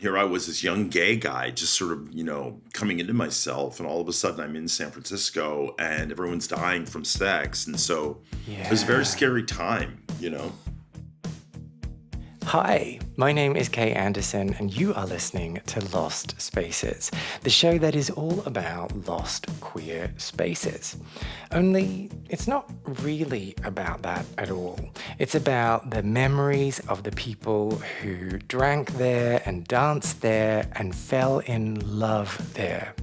Here I was, this young gay guy, just sort of, coming into myself, and all of a sudden I'm in San Francisco and everyone's dying from sex. And so it was a very Yeah. scary time. Hi, my name is Kay Anderson, and you are listening to Lost Spaces, the show that is all about lost queer spaces. Only it's not really about that at all. It's about the memories of the people who drank there and danced there and fell in love there.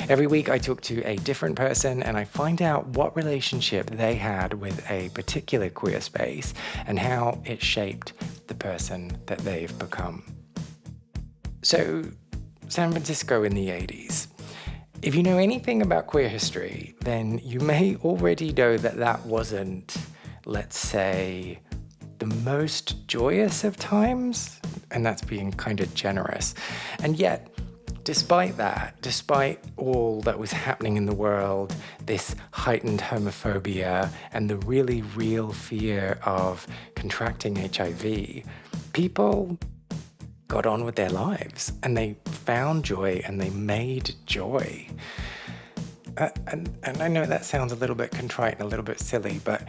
Every week I talk to a different person and I find out what relationship they had with a particular queer space and how it shaped the person that they've become. So, San Francisco in the 80s. If you know anything about queer history, then you may already know that that wasn't, let's say, the most joyous of times, and that's being kind of generous. And yet, despite that, despite all that was happening in the world, this heightened homophobia and the really real fear of contracting HIV, people got on with their lives and they found joy and they made joy. And I know that sounds a little bit contrite and a little bit silly, but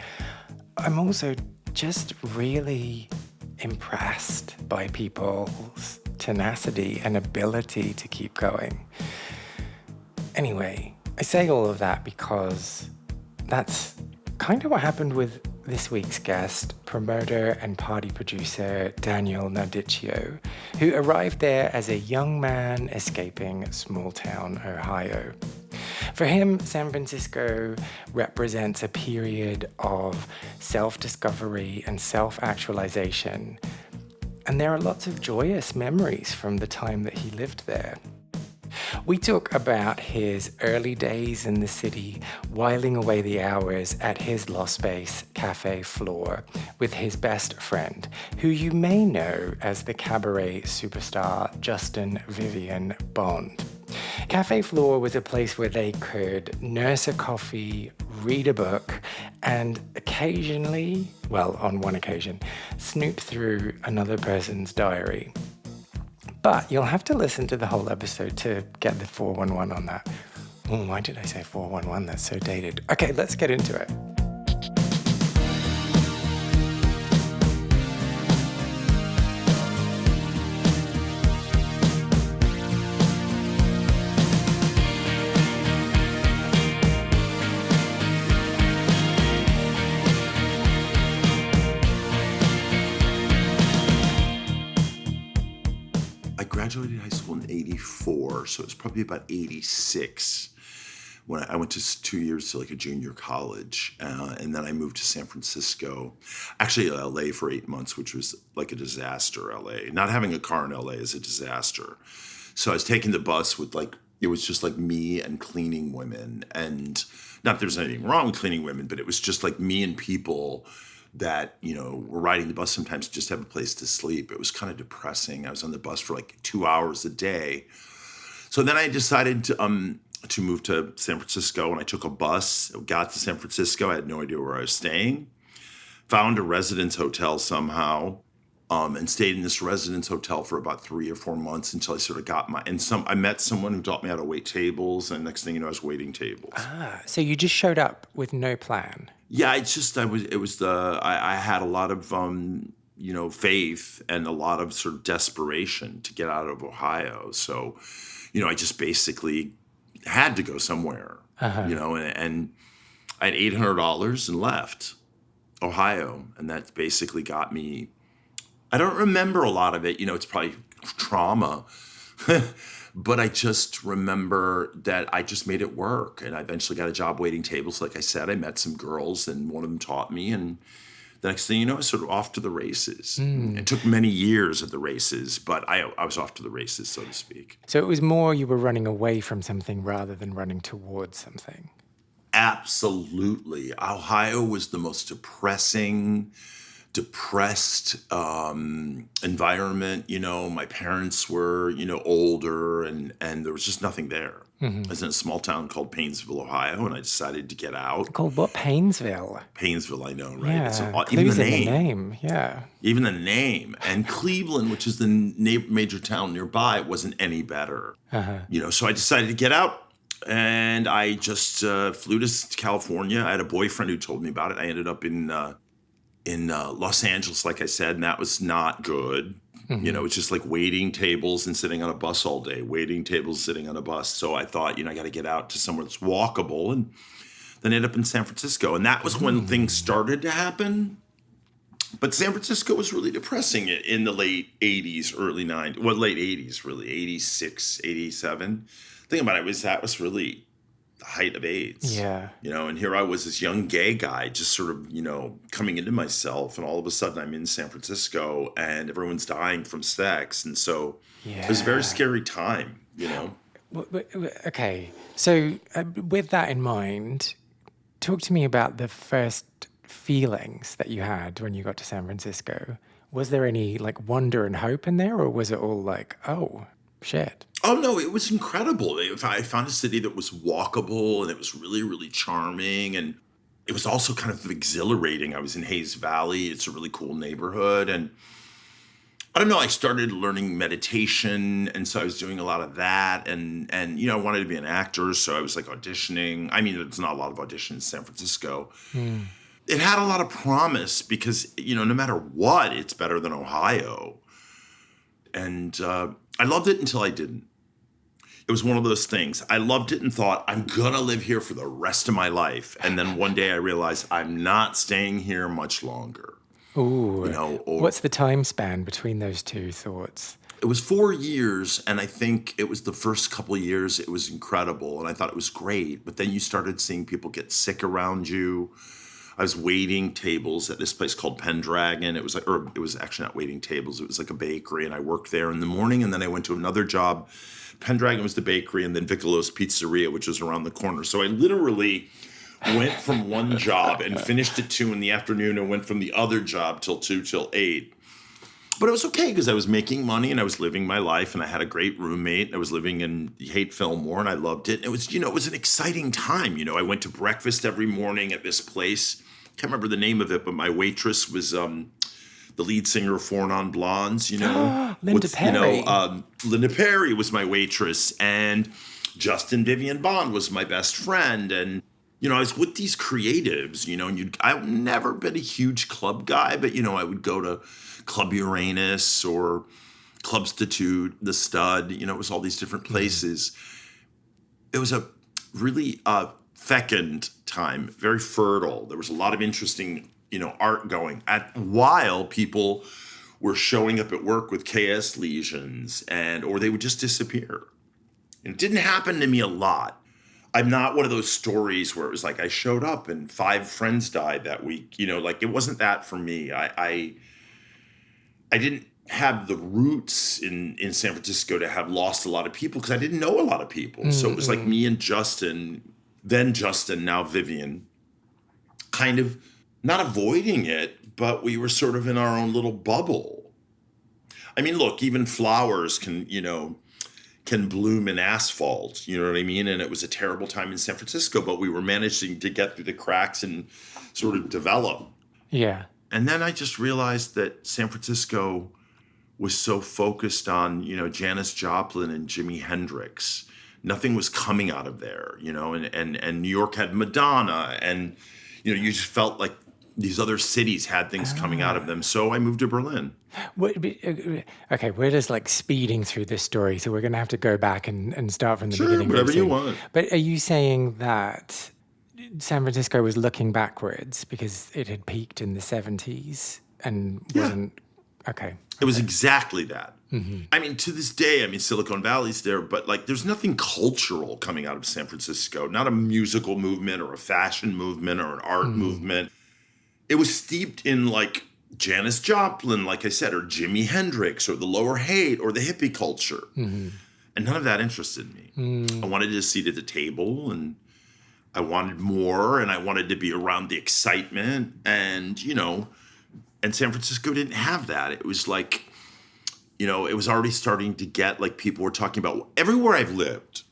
I'm also just really impressed by people's tenacity and ability to keep going. Anyway, I say all of that because that's kind of what happened with this week's guest, promoter and party producer Daniel Nardicio, who arrived there as a young man escaping small-town Ohio. For him, San Francisco represents a period of self-discovery and self-actualization. And there are lots of joyous memories from the time that he lived there. We talk about his early days in the city, whiling away the hours at his lost space, Cafe Flore, with his best friend, who you may know as the cabaret superstar Justin Vivian Bond. Cafe Flore was a place where they could nurse a coffee, read a book, and occasionally, well, on one occasion, snoop through another person's diary. But you'll have to listen to the whole episode to get the 411 on that. Oh, why did I say 411? That's so dated. Okay, let's get into it. I graduated high school in 84, so it was probably about 86 when I went to 2 years to like a junior college. And then I moved to San Francisco, actually LA for 8 months, which was like a disaster, LA. Not having a car in LA is a disaster. So I was taking the bus with it was just like me and cleaning women. And not that there's anything wrong with cleaning women, but it was just like me and people that, were riding the bus sometimes to just have a place to sleep. It was kind of depressing. I was on the bus for like 2 hours a day. So then I decided to move to San Francisco, and I took a bus, got to San Francisco. I had no idea where I was staying, found a residence hotel somehow, and stayed in this residence hotel for about 3 or 4 months until I sort of got I met someone who taught me how to wait tables, and next thing you know, I was waiting tables. So you just showed up with no plan. Yeah, I had a lot of, faith and a lot of sort of desperation to get out of Ohio. So, I just basically had to go somewhere, and I had $800 and left Ohio. And that basically got me, I don't remember a lot of it, it's probably trauma. But I just remember that I just made it work. And I eventually got a job waiting tables. Like I said, I met some girls and one of them taught me. And the next thing you know, I was sort of off to the races. It took many years at the races, but I was off to the races, so to speak. So it was more you were running away from something rather than running towards something. Absolutely. Ohio was the most depressing, depressed environment. My parents were, older, and there was just nothing there. I was in a small town called Painesville, Ohio, and I decided to get out. Called what? Painesville. Painesville, I know, right? Yeah, Even the clues in the name. name. Yeah. Even the name. And Cleveland, which is the major town nearby, wasn't any better. So I decided to get out, and I just flew to California. I had a boyfriend who told me about it. I ended up in Los Angeles, like I said, and that was not good. It's just like waiting tables and sitting on a bus all day, waiting tables, sitting on a bus. So I thought, I got to get out to somewhere that's walkable, and then ended up in San Francisco. And that was when things started to happen. But San Francisco was really depressing in the late 80s, early 90s. Well, late 80s, really, 86, 87. Think about it, that was really the height of AIDS. Yeah. And here I was, this young gay guy, just sort of, coming into myself. And all of a sudden I'm in San Francisco and everyone's dying from sex. And so it was a very scary time, Okay. So with that in mind, talk to me about the first feelings that you had when you got to San Francisco. Was there any like wonder and hope in there, or was it all like, oh, shit? Oh, no, it was incredible. I found a city that was walkable, and it was really, really charming. And it was also kind of exhilarating. I was in Hayes Valley. It's a really cool neighborhood. And I don't know, I started learning meditation. And so I was doing a lot of that. And I wanted to be an actor. So I was like auditioning. I mean, there's not a lot of auditions in San Francisco. It had a lot of promise because, no matter what, it's better than Ohio. And I loved it until I didn't. It was one of those things. I loved it and thought, I'm going to live here for the rest of my life. And then one day I realized I'm not staying here much longer. Ooh. What's the time span between those two thoughts? It was 4 years, and I think it was the first couple of years it was incredible, and I thought it was great. But then you started seeing people get sick around you. I was waiting tables at this place called Pendragon. It was actually not waiting tables. It was like a bakery, and I worked there in the morning, and then I went to another job. Pendragon was the bakery, and then Vicolo's Pizzeria, which was around the corner. So I literally went from one job and finished at 2 in the afternoon, and went from the other job till 2 till 8. But it was okay because I was making money and I was living my life, and I had a great roommate. I was living in Haight Fillmore, and I loved it. And it was, it was an exciting time. I went to breakfast every morning at this place. Can't remember the name of it, but my waitress was the lead singer of Four Non Blondes. Linda Perry. Linda Perry was my waitress, and Justin Vivian Bond was my best friend. And I was with these creatives. And I've never been a huge club guy, but I would go to Club Uranus or Club Statute, The Stud. It was all these different places. It was a really fecund time, very fertile. There was a lot of interesting, art going while people were showing up at work with KS lesions or they would just disappear. It didn't happen to me a lot. I'm not one of those stories where it was like I showed up and 5 friends died that week. It wasn't that for me. I didn't have the roots in San Francisco to have lost a lot of people because I didn't know a lot of people. So it was like me and Justin, now Vivian, kind of not avoiding it, but we were sort of in our own little bubble. I mean, look, even flowers can bloom in asphalt, you know what I mean? And it was a terrible time in San Francisco, but we were managing to get through the cracks and sort of develop. Yeah. And then I just realized that San Francisco was so focused on, Janis Joplin and Jimi Hendrix. Nothing was coming out of there, and New York had Madonna, and, you just felt like these other cities had things coming out of them. So I moved to Berlin. Okay, we're just like speeding through this story, so we're going to have to go back and start from the beginning. Whatever you want. But are you saying that San Francisco was looking backwards because it had peaked in the 70s and wasn't... Okay. It was exactly that. I mean, to this day, Silicon Valley's there, but there's nothing cultural coming out of San Francisco, not a musical movement or a fashion movement or an art movement. It was steeped in Janis Joplin, like I said, or Jimi Hendrix or the Lower Haight or the hippie culture. And none of that interested me. I wanted a seat at the table, and I wanted more, and I wanted to be around the excitement. And, And San Francisco didn't have that. It was like, it was already starting to get like people were talking about everywhere I've lived.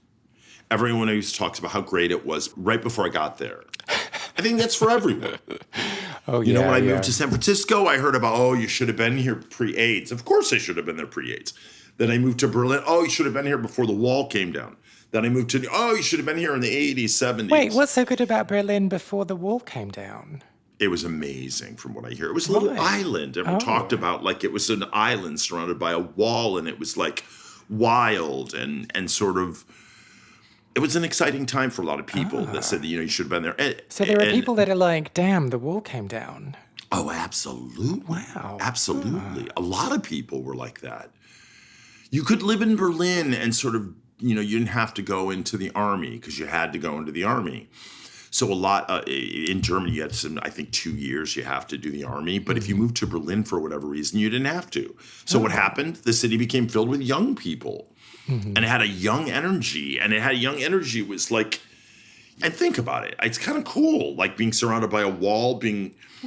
Everyone always talks about how great it was right before I got there. I think that's for everyone. Oh, When I moved to San Francisco, I heard about, you should have been here pre-AIDS. Of course I should have been there pre-AIDS. Then I moved to Berlin. Oh, you should have been here before the wall came down. Then I moved to, you should have been here in the 80s, 70s. Wait, what's so good about Berlin before the wall came down? It was amazing from what I hear. It was a little island. Everyone talked about like it was an island surrounded by a wall, and it was like wild and sort of, it was an exciting time for a lot of people that said that, you should have been there. So there are people that are like, damn, the wall came down. Oh, absolutely. Wow. Absolutely. A lot of people were like that. You could live in Berlin and sort of, you didn't have to go into the army because you had to go into the army. So a lot in Germany, you had I think 2 years you have to do the army. But if you moved to Berlin for whatever reason, you didn't have to. So what happened? The city became filled with young people. And it had a young energy. And it had a young energy was like, and think about it. It's kind of cool, like being surrounded by a wall,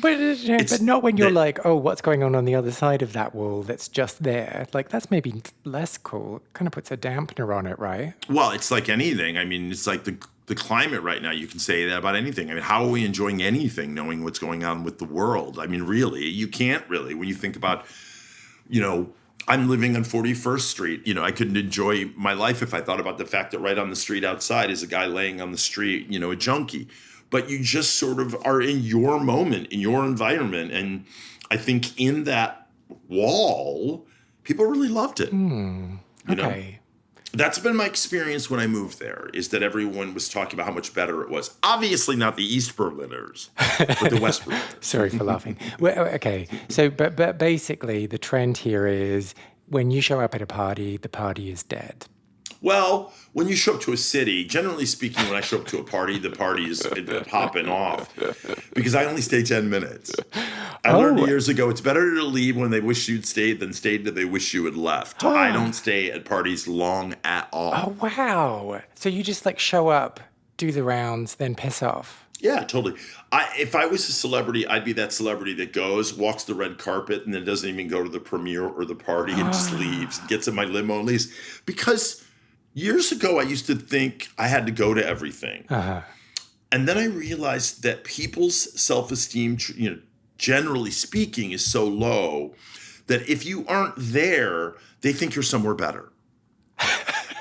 But not when you're like, oh, what's going on the other side of that wall that's just there? Like, that's maybe less cool. It kind of puts a dampener on it, right? Well, it's like anything. I mean, it's like the climate right now. You can say that about anything. I mean, how are we enjoying anything knowing what's going on with the world? I mean, really, you can't really. When you think about, I'm living on 41st Street. I couldn't enjoy my life if I thought about the fact that right on the street outside is a guy laying on the street, a junkie. But you just sort of are in your moment, in your environment. And I think in that wall, people really loved it. Okay. That's been my experience when I moved there, is that everyone was talking about how much better it was. Obviously not the East Berliners, but the West Berliners. Sorry for laughing. Well, okay. So, but basically the trend here is when you show up at a party, the party is dead. Well, when you show up to a city, generally speaking, when I show up to a party, the party is popping off because I only stay 10 minutes. I learned years ago, it's better to leave when they wish you'd stayed than stay till they wish you had left. I don't stay at parties long at all. Oh, wow. So you just like show up, do the rounds, then piss off. Yeah, totally. If I was a celebrity, I'd be that celebrity that goes, walks the red carpet, and then doesn't even go to the premiere or the party and just leaves, gets in my limo and leaves. Because years ago, I used to think I had to go to everything. And then I realized that people's self-esteem, generally speaking, is so low that if you aren't there, they think you're somewhere better.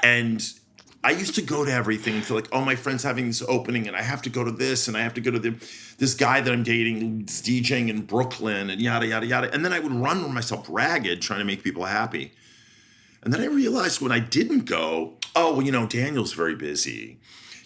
And I used to go to everything and feel like, my friend's having this opening and I have to go to this and I have to go to this guy that I'm dating is DJing in Brooklyn and yada, yada, yada. And then I would run myself ragged trying to make people happy. And then I realized when I didn't go, Daniel's very busy.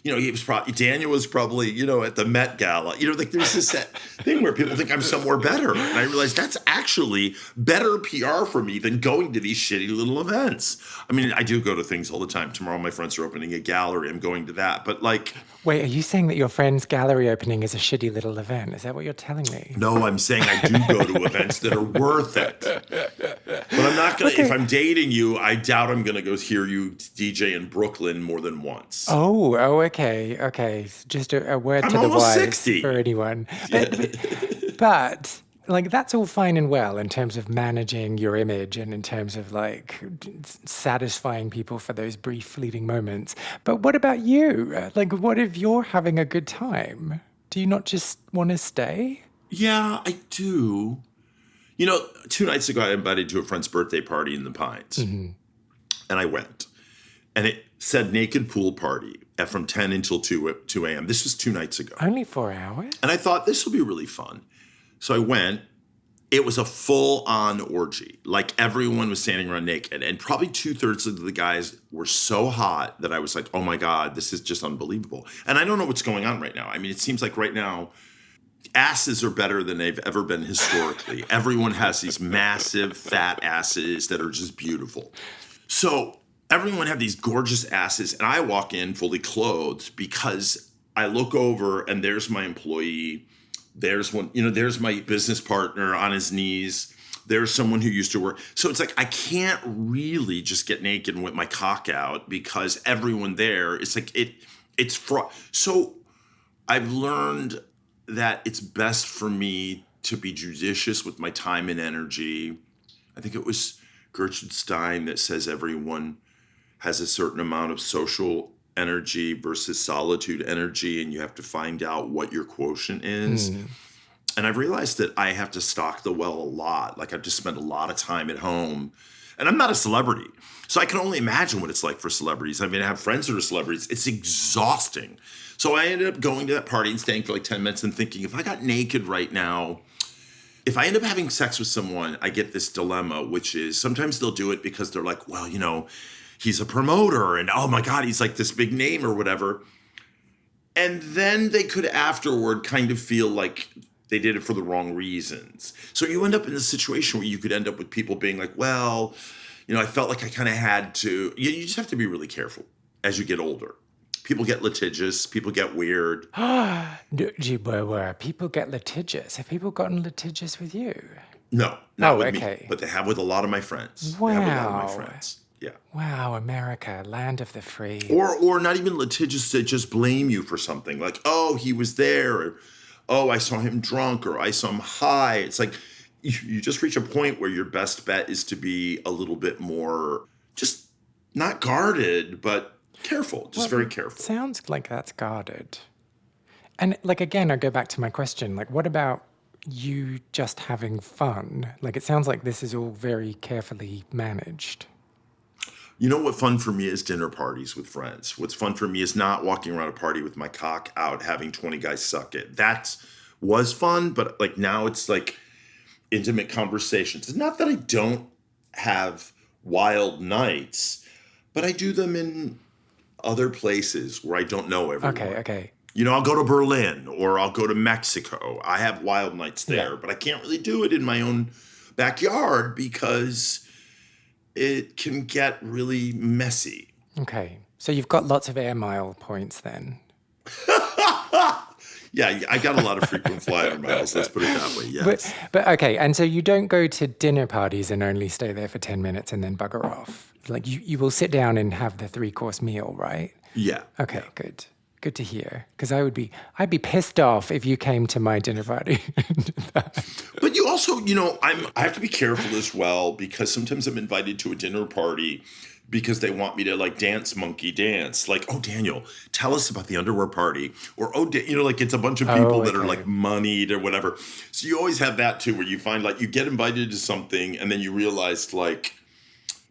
Daniel was probably, at the Met Gala. Like there's this thing where people think I'm somewhere better. And I realized that's actually better PR for me than going to these shitty little events. I mean, I do go to things all the time. Tomorrow my friends are opening a gallery. I'm going to that. But like... Wait, are you saying that your friend's gallery opening is a shitty little event? Is that what you're telling me? No, I'm saying I do go to events that are worth it. But I'm not going to... If I'm dating you, I doubt I'm going to go hear you DJ in Brooklyn more than once. Oh, okay. Just a word to the wise 60. For anyone. But like that's all fine and well in terms of managing your image and in terms of like satisfying people for those brief fleeting moments. But what about you? Like, what if you're having a good time? Do you not just want to stay? Yeah, I do. 2 nights ago, I invited to a friend's birthday party in the Pines. And I went. And it said naked pool party from 10 until 2 a.m. This was 2 nights ago. Only 4 hours? And I thought this will be really fun. So I went. It was a full-on orgy. Like everyone was standing around naked. And probably 2/3 of the guys were so hot that I was like, oh my God, this is just unbelievable. And I don't know what's going on right now. I mean, it seems like right now, asses are better than they've ever been historically. Everyone has these massive fat asses that are just beautiful. So everyone had these gorgeous asses, and I walk in fully clothed because I look over and there's my employee. There's one, there's my business partner on his knees. There's someone who used to work. So it's like I can't really just get naked and whip my cock out because everyone there, it's like it's fraud. So I've learned that it's best for me to be judicious with my time and energy. I think it was Gertrude Stein that says everyone has a certain amount of social energy versus solitude energy, and you have to find out what your quotient is. And I've realized that I have to stock the well a lot. Like I've just spent a lot of time at home. And I'm not a celebrity. So I can only imagine what it's like for celebrities. I mean, I have friends that are celebrities. It's exhausting. So I ended up going to that party and staying for like 10 minutes and thinking, if I got naked right now, if I end up having sex with someone, I get this dilemma, which is sometimes they'll do it because they're like, well, you know, he's a promoter and oh my God, he's like this big name or whatever. And then they could afterward kind of feel like they did it for the wrong reasons. So you end up in a situation where you could end up with people being like, well, you know, I felt like I kind of had to. You just have to be really careful as you get older. People get litigious. People get weird. People get litigious. Have people gotten litigious with you? No, not with okay. me. But they have with a lot of my friends. Wow. They have with a lot of my friends. Yeah. Wow, America, land of the free. Or not even litigious, that just blame you for something. Like, oh, he was there. Or, oh, I saw him drunk, or I saw him high. It's like you just reach a point where your best bet is to be a little bit more just not guarded, but careful, just very careful. Sounds like that's guarded. And like, again, I go back to my question, like, what about you just having fun? Like, it sounds like this is all very carefully managed. You know what fun for me is? Dinner parties with friends. What's fun for me is not walking around a party with my cock out, having 20 guys suck it. That was fun, but like now it's like intimate conversations. It's not that I don't have wild nights, but I do them in other places where I don't know everyone. Okay. You know, I'll go to Berlin or I'll go to Mexico. I have wild nights there, but I can't really do it in my own backyard because it can get really messy. Okay. So you've got lots of air mile points then. Yeah, I got a lot of frequent flyer miles. Let's put it that way, yes. But okay, and so you don't go to dinner parties and only stay there for 10 minutes and then bugger off. Like you will sit down and have the 3-course meal, right? Yeah. Okay, good. Good to hear. Because I'd be pissed off if you came to my dinner party. But you also, you know, I have to be careful as well because sometimes I'm invited to a dinner party because they want me to like dance monkey dance. Like, oh, Daniel, tell us about the underwear party. Or, oh, you know, like it's a bunch of people that are like moneyed or whatever. So you always have that too, where you find like you get invited to something and then you realize like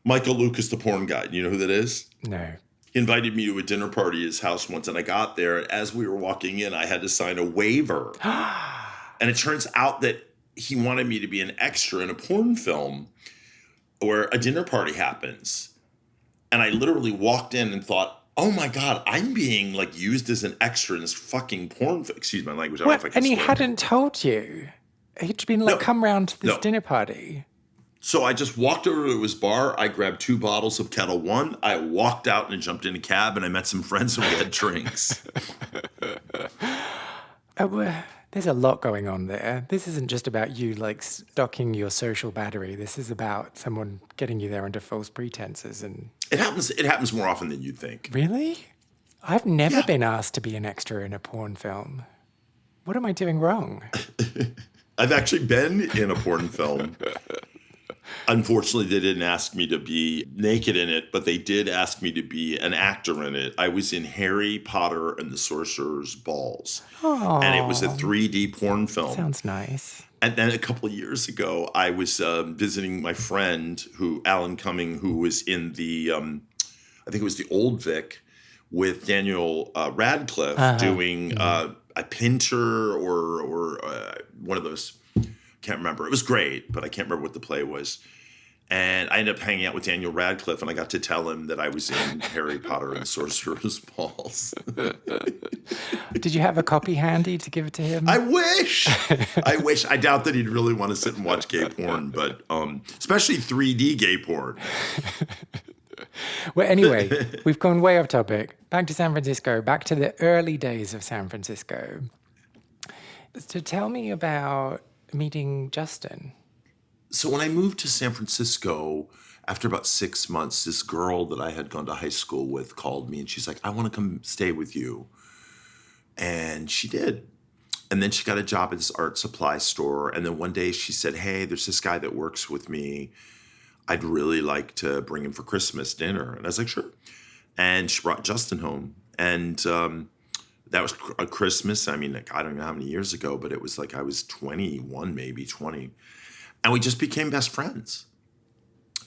Michael Lucas, the porn guy. You know who that is? No. He invited me to a dinner party at his house once, and I got there. And as we were walking in, I had to sign a waiver. And it turns out that he wanted me to be an extra in a porn film where a dinner party happens. And I literally walked in and thought, oh my God, I'm being like used as an extra in this fucking porn film. Excuse my language. I don't know if I can And he swear. hadn't told you. He'd been like, come round to this dinner party. So I just walked over to his bar. I grabbed 2 bottles of Kettle One. I walked out and jumped in a cab, and I met some friends and we had drinks. There's a lot going on there. This isn't just about you like stocking your social battery. This is about someone getting you there under false pretenses. And it happens more often than you'd think. Really? I've never been asked to be an extra in a porn film. What am I doing wrong? I've actually been in a porn film. Unfortunately, they didn't ask me to be naked in it, but they did ask me to be an actor in it. I was in Harry Potter and the Sorcerer's Balls. Aww. And it was a 3D porn film. Sounds nice. And then a couple of years ago, I was visiting my friend, Alan Cumming, who was in the, I think it was the Old Vic, with Daniel Radcliffe doing a Pinter or one of those. Can't remember. It was great, but I can't remember what the play was. And I ended up hanging out with Daniel Radcliffe, and I got to tell him that I was in Harry Potter and the Sorcerer's Balls. Did you have a copy handy to give it to him? I wish. I doubt that he'd really want to sit and watch gay porn, but especially 3D gay porn. Well, anyway, we've gone way off topic. Back to San Francisco, back to the early days of San Francisco. So tell me about meeting Justin. So when I moved to San Francisco, after about 6 months, this girl that I had gone to high school with called me and she's like, I want to come stay with you. And she did. And then she got a job at this art supply store. And then one day she said, hey, there's this guy that works with me. I'd really like to bring him for Christmas dinner. And I was like, sure. And she brought Justin home. And that was a Christmas. I mean, like, I don't know how many years ago, but it was like I was 21, maybe 20. And we just became best friends.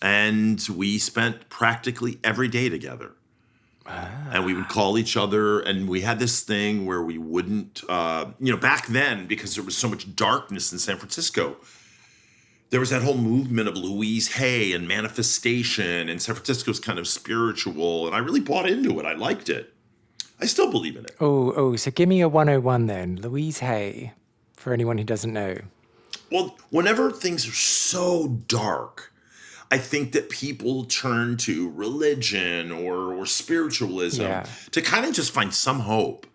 And we spent practically every day together. And we would call each other, and we had this thing where we wouldn't, back then, because there was so much darkness in San Francisco, there was that whole movement of Louise Hay and manifestation, and San Francisco's kind of spiritual, and I really bought into it. I liked it. I still believe in it. So give me a 101 then. Louise Hay, for anyone who doesn't know. Well, whenever things are so dark, I think that people turn to religion or spiritualism to kind of just find some hope.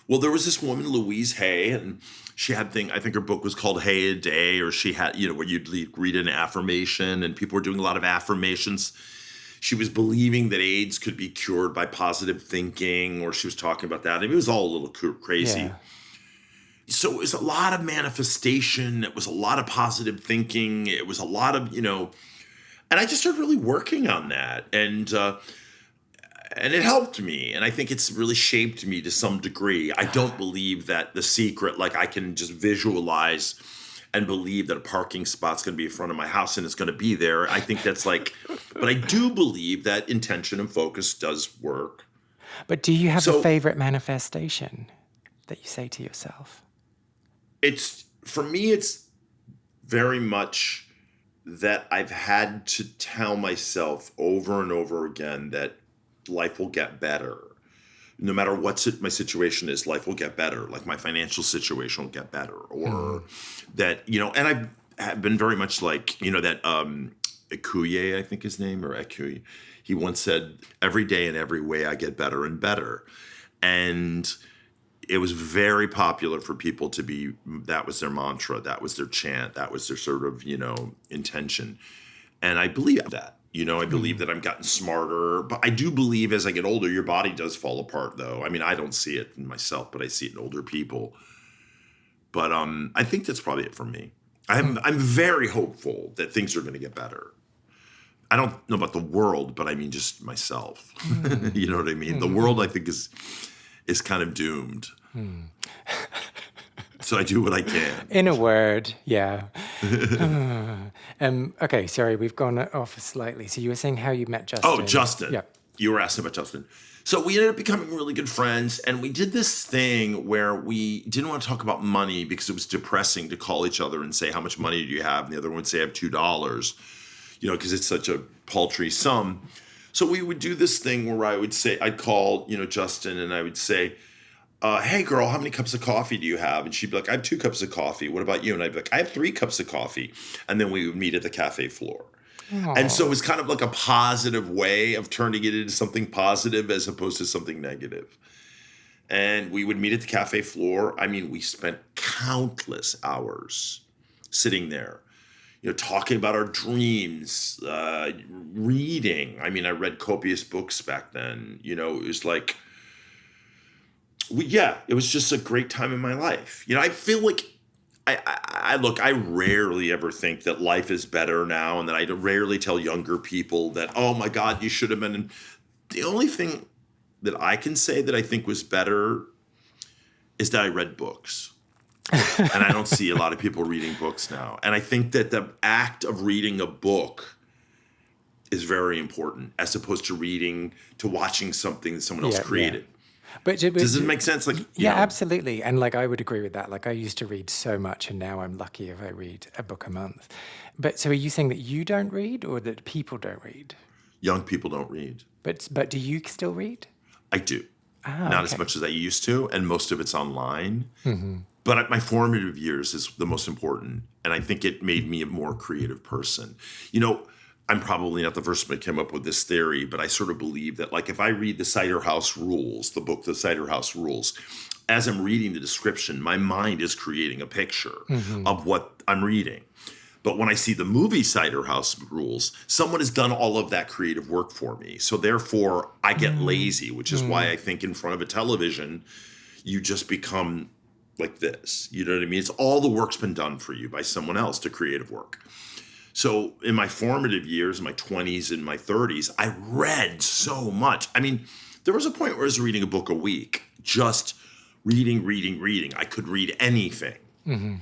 Well, there was this woman, Louise Hay, and she had I think her book was called Hay a Day, or she had, where you'd read an affirmation, and people were doing a lot of affirmations. She was believing that AIDS could be cured by positive thinking, or she was talking about that. I mean, it was all a little crazy. Yeah. So it was a lot of manifestation. It was a lot of positive thinking. It was a lot of, and I just started really working on that, and it helped me, and I think it's really shaped me to some degree. I don't believe that The Secret, like I can just visualize and believe that a parking spot's going to be in front of my house and it's going to be there. I think that's but I do believe that intention and focus does work. But do you have a favorite manifestation that you say to yourself? For me, it's very much that I've had to tell myself over and over again that life will get better. No matter what my situation is, life will get better. Like my financial situation will get better. Or that, and I've been very much like, that Ekuye, I think his name, or Ekuye, he once said, every day in every way I get better and better. And it was very popular for people that was their mantra, that was their chant, that was their sort of, intention. And I believe that, I believe that I've gotten smarter, but I do believe as I get older, your body does fall apart though. I mean, I don't see it in myself, but I see it in older people. But I think that's probably it for me. I'm very hopeful that things are going to get better. I don't know about the world, but I mean, just myself, you know what I mean? The world I think is kind of doomed. So I do what I can. In a word, yeah. Okay, sorry, we've gone off slightly. So you were saying how you met Justin. Oh, Justin. Yeah. You were asking about Justin. So we ended up becoming really good friends, and we did this thing where we didn't want to talk about money because it was depressing to call each other and say, how much money do you have? And the other one would say, I have $2, because it's such a paltry sum. So we would do this thing where I'd call, Justin, and I would say, hey girl, how many cups of coffee do you have? And she'd be like, I have 2 cups of coffee. What about you? And I'd be like, I have 3 cups of coffee. And then we would meet at the Cafe Flore. Aww. And so it was kind of like a positive way of turning it into something positive as opposed to something negative. And we would meet at the Cafe Flore. I mean, we spent countless hours sitting there, talking about our dreams, reading. I mean, I read copious books back then. It was like, it was just a great time in my life. I feel like I rarely ever think that life is better now, and that I rarely tell younger people that, oh my God, you should have been. The only thing that I can say that I think was better is that I read books. And I don't see a lot of people reading books now. And I think that the act of reading a book is very important, as opposed to watching something that someone else created. Yeah. But does it make sense? Absolutely. And I would agree with that. I used to read so much, and now I'm lucky if I read a book a month. But so are you saying that you don't read, or that people don't read? Young people don't read. But do you still read? I do. Not as much as I used to, and most of it's online. Mm-hmm. But my formative years is the most important, and I think it made me a more creative person. I'm probably not the first one that came up with this theory, but I sort of believe that, if I read the Cider House Rules, the book, The Cider House Rules, as I'm reading the description, my mind is creating a picture of what I'm reading. But when I see the movie Cider House Rules, someone has done all of that creative work for me. So therefore, I get lazy, which is why I think in front of a television, you just become like this. You know what I mean? It's all the work's been done for you by someone else, the creative work. So in my formative years, my 20s and my 30s, I read so much. I mean, there was a point where I was reading a book a week, just reading. I could read anything. Mm-hmm.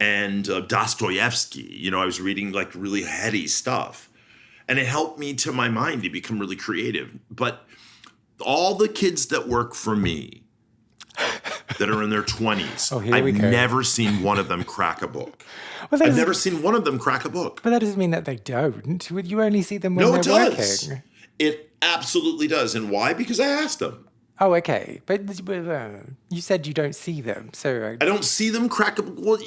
And Dostoevsky, I was reading like really heady stuff. And it helped me to my mind to become really creative. But all the kids that work for me that are in their 20s, I've never seen one of them crack a book. Well, I've never seen one of them crack a book. But that doesn't mean that they don't. You only see them when they're working. It absolutely does. And why? Because I asked them. Oh, okay. But you said you don't see them. So I don't see them crack a book. Well,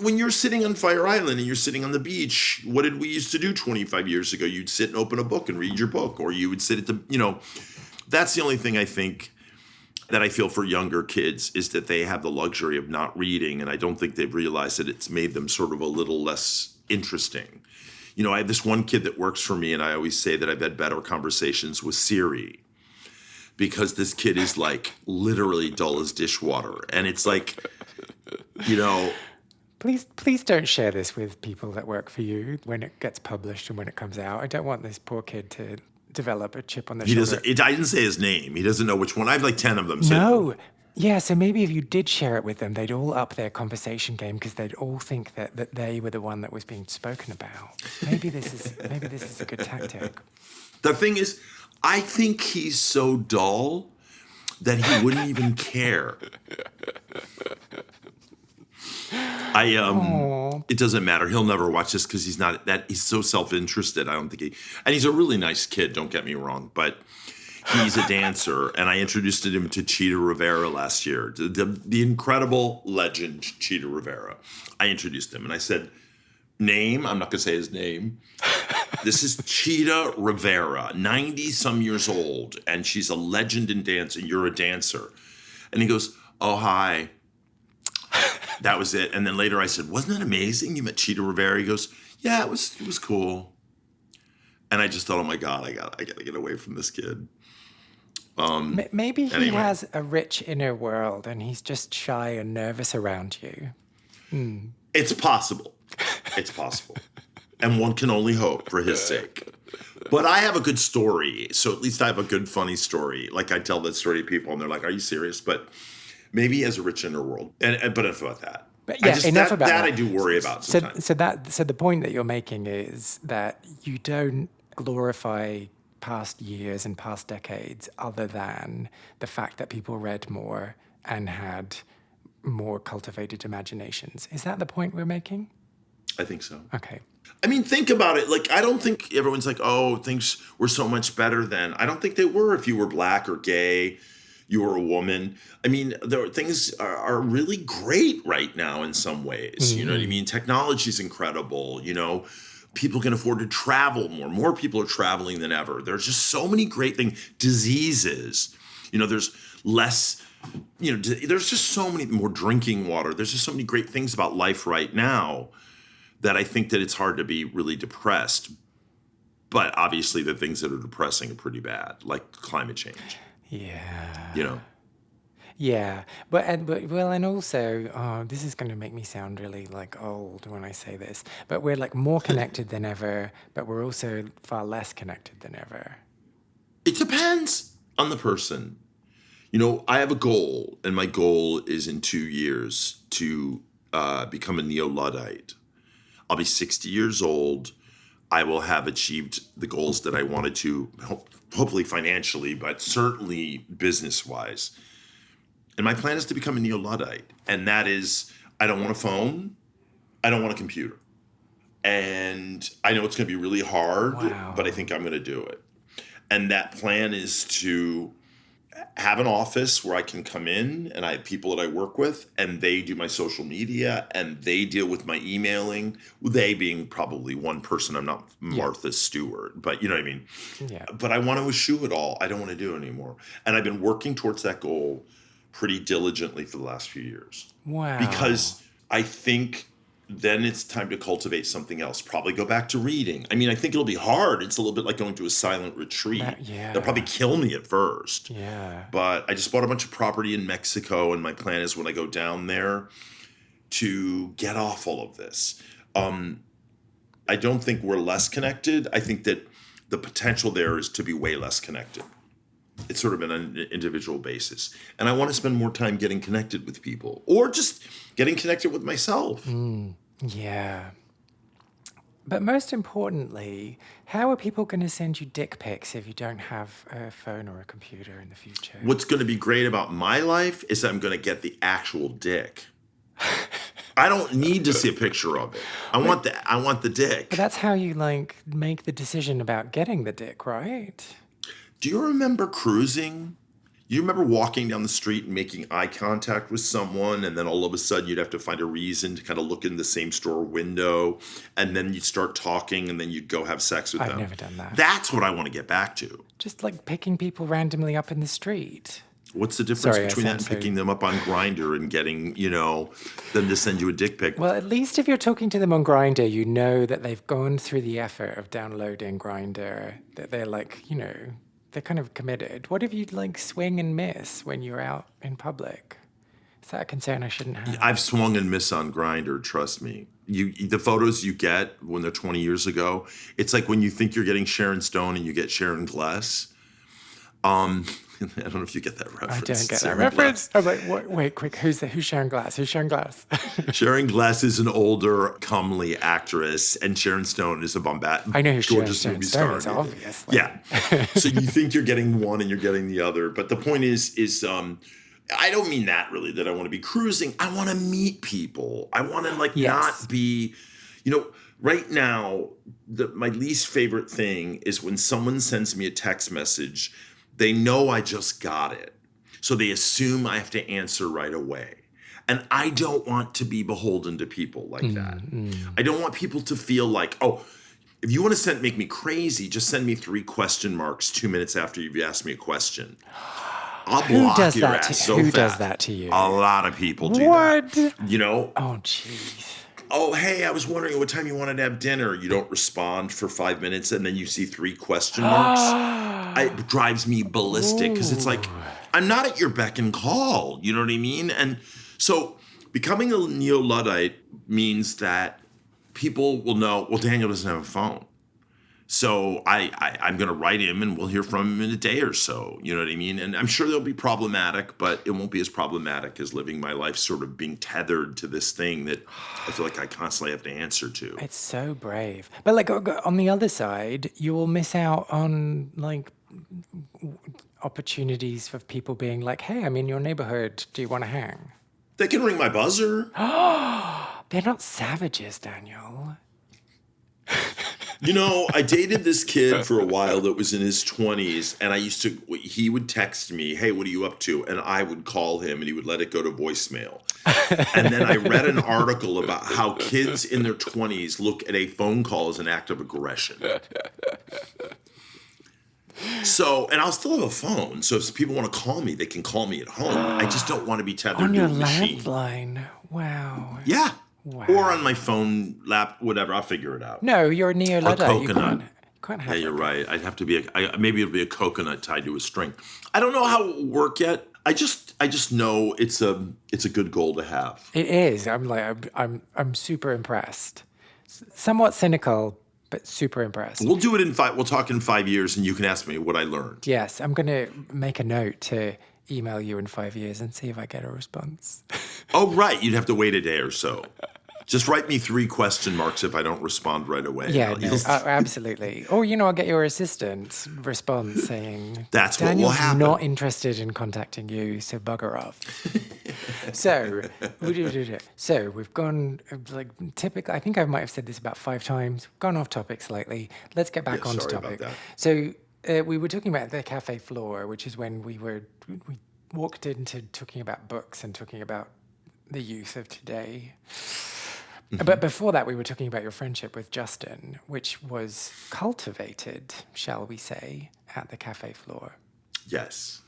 when you're sitting on Fire Island and you're sitting on the beach, what did we used to do 25 years ago? You'd sit and open a book and read your book. Or you would sit at the, that's the only thing I think that I feel for younger kids is that they have the luxury of not reading. And I don't think they've realized that it's made them sort of a little less interesting. I have this one kid that works for me, and I always say that I've had better conversations with Siri because this kid is like literally dull as dishwater. And it's like, Please don't share this with people that work for you when it gets published and when it comes out. I don't want this poor kid to develop a chip on their shoulder. I didn't say his name. He doesn't know which one. I have like 10 of them. No. Yeah, so maybe if you did share it with them, they'd all up their conversation game because they'd all think that they were the one that was being spoken about. Maybe this is a good tactic. The thing is, I think he's so dull that he wouldn't even care. It doesn't matter. He'll never watch this because he's so self-interested. I don't think and he's a really nice kid, don't get me wrong, but he's a dancer, and I introduced him to Chita Rivera last year, the incredible legend Chita Rivera. I introduced him, and I said, name, I'm not going to say his name. This is Chita Rivera, 90-some years old, and she's a legend in dance, and you're a dancer. And he goes, oh, hi. That was it. And then later I said, wasn't it amazing? You met Chita Rivera? He goes, yeah, it was cool. And I just thought, oh my God, I gotta get away from this kid. Maybe he has a rich inner world and he's just shy and nervous around you. It's possible. It's possible. And one can only hope for his sake. But I have a good story. So at least I have a good, funny story. Like I tell that story to people and they're like, are you serious? But maybe he has a rich inner world. But enough about that. But yeah, enough about that. That I do worry about sometimes. So the point that you're making is that you don't glorify past years and past decades other than the fact that people read more and had more cultivated imaginations. Is that the point we're making? I think so. Okay. I mean, think about it. Like, I don't think everyone's like, oh, things were so much better then. I don't think they were. If you were black or gay, you were a woman. I mean, things are really great right now in some ways. Mm-hmm. You know what I mean? Technology is incredible. People can afford to travel more. More people are traveling than ever. There's just so many great things. Diseases, there's less, there's just so many more drinking water. There's just so many great things about life right now that I think that it's hard to be really depressed. But obviously the things that are depressing are pretty bad, like climate change. Yeah. Yeah, and also, this is going to make me sound really like old when I say this, but we're like more connected than ever, but we're also far less connected than ever. It depends on the person. I have a goal, and my goal is in 2 years to become a neo-Luddite. I'll be 60 years old. I will have achieved the goals that I wanted to, hopefully financially, but certainly business-wise. And my plan is to become a neo-Luddite. And that is, I don't want a phone. I don't want a computer. And I know it's going to be really hard, but I think I'm going to do it. And that plan is to have an office where I can come in and I have people that I work with and they do my social media and they deal with my emailing, they being probably one person. I'm not Martha Stewart, but you know what I mean? Yeah. But I want to eschew it all. I don't want to do it anymore. And I've been working towards that goal pretty diligently for the last few years. Wow. Because I think then it's time to cultivate something else. Probably go back to reading. I mean, I think it'll be hard. It's a little bit like going to a silent retreat. They'll probably kill me at first. Yeah. But I just bought a bunch of property in Mexico, and my plan is when I go down there to get off all of this. I don't think we're less connected. I think that the potential there is to be way less connected. It's sort of an individual basis. And I want to spend more time getting connected with people or just getting connected with myself. Yeah. But most importantly, how are people going to send you dick pics if you don't have a phone or a computer in the future? What's going to be great about my life is that I'm going to get the actual dick. I don't need to see a picture of it. I want the dick. But that's how you like make the decision about getting the dick, right? Do you remember cruising? You remember walking down the street and making eye contact with someone, and then all of a sudden you'd have to find a reason to kind of look in the same store window, and then you'd start talking, and then you'd go have sex with them? I've never done that. That's what I want to get back to. Just like picking people randomly up in the street. What's the difference between that and picking them up on Grindr and getting, them to send you a dick pic? Well, at least if you're talking to them on Grindr, you know that they've gone through the effort of downloading Grindr, that they're like, they're kind of committed. What if you like swing and miss when you're out in public? Is that a concern I shouldn't have? I've swung and missed on Grindr, trust me. The photos you get when they're 20 years ago, it's like when you think you're getting Sharon Stone and you get Sharon Glass. I don't know if you get that reference. I don't get that reference. I was like, wait, quick, who's Sharon Glass? Who's Sharon Glass? Sharon Glass is an older, comely actress, and Sharon Stone is a I know who gorgeous Sharon movie Stone star. is, obviously. Yeah. So you think you're getting one and you're getting the other. But the point is I don't mean that really, that I want to be cruising. I want to meet people. I want to not be, right now, my least favorite thing is when someone sends me a text message. They know I just got it. So they assume I have to answer right away. And I don't want to be beholden to people like that. I don't want people to feel like, if you want to make me crazy, just send me 3 question marks 2 minutes after you've asked me a question. I'll block your ass so fast. Who does that to you? A lot of people do that. What? Oh, jeez. Oh, hey, I was wondering what time you wanted to have dinner. You don't respond for 5 minutes, and then you see 3 question marks. It drives me ballistic because it's like, I'm not at your beck and call. You know what I mean? And so becoming a neo-Luddite means that people will know, well, Daniel doesn't have a phone. So I'm going to write him and we'll hear from him in a day or so. You know what I mean? And I'm sure they'll be problematic, but it won't be as problematic as living my life sort of being tethered to this thing that I feel like I constantly have to answer to. It's so brave. But like on the other side, you will miss out on like opportunities for people being like, hey, I'm in your neighborhood. Do you want to hang? They can ring my buzzer. They're not savages, Daniel. I dated this kid for a while that was in his 20s, and he would text me, hey, what are you up to? And I would call him, and he would let it go to voicemail. And then I read an article about how kids in their 20s look at a phone call as an act of aggression. So, and I'll still have a phone, so if people want to call me, they can call me at home. I just don't want to be tethered to a machine. On your landline. Wow. Yeah. Wow. Or on my phone, whatever. I'll figure it out. No, you're a neo-Luddite. Coconut. You can't have you're right. I'd have to be maybe it'll be a coconut tied to a string. I don't know how it will work yet. I just know it's a good goal to have. It is. I'm super impressed. Somewhat cynical, but super impressed. We'll do it we'll talk in 5 years, and you can ask me what I learned. Yes, I'm going to make a note to email you in 5 years and see if I get a response. Oh, right. You'd have to wait a day or so. Just write me 3 question marks if I don't respond right away. Yeah, absolutely. Or, I'll get your assistant response saying, that's what Daniel's will happen. not interested in contacting you, so bugger off. So we've gone, typically, I think I might have said this about 5 times, gone off topic slightly. Let's get back onto topic. About that. So we were talking about the Cafe Flore, which is when we walked into talking about books and talking about the youth of today. Mm-hmm. But before that, we were talking about your friendship with Justin, which was cultivated, shall we say, at the Cafe Flore. Yes.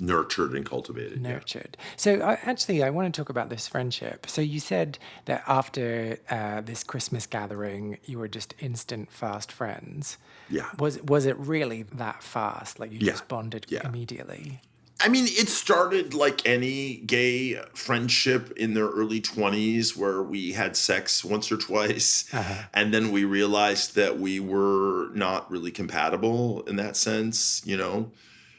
nurtured and cultivated. Nurtured. So I want to talk about this friendship. So you said that after this Christmas gathering, you were just instant fast friends. Yeah. Was it really that fast? Like you Yeah. just bonded Yeah. immediately? I mean, it started like any gay friendship in their early 20s where we had sex once or twice. And then we realized that we were not really compatible in that sense, you know.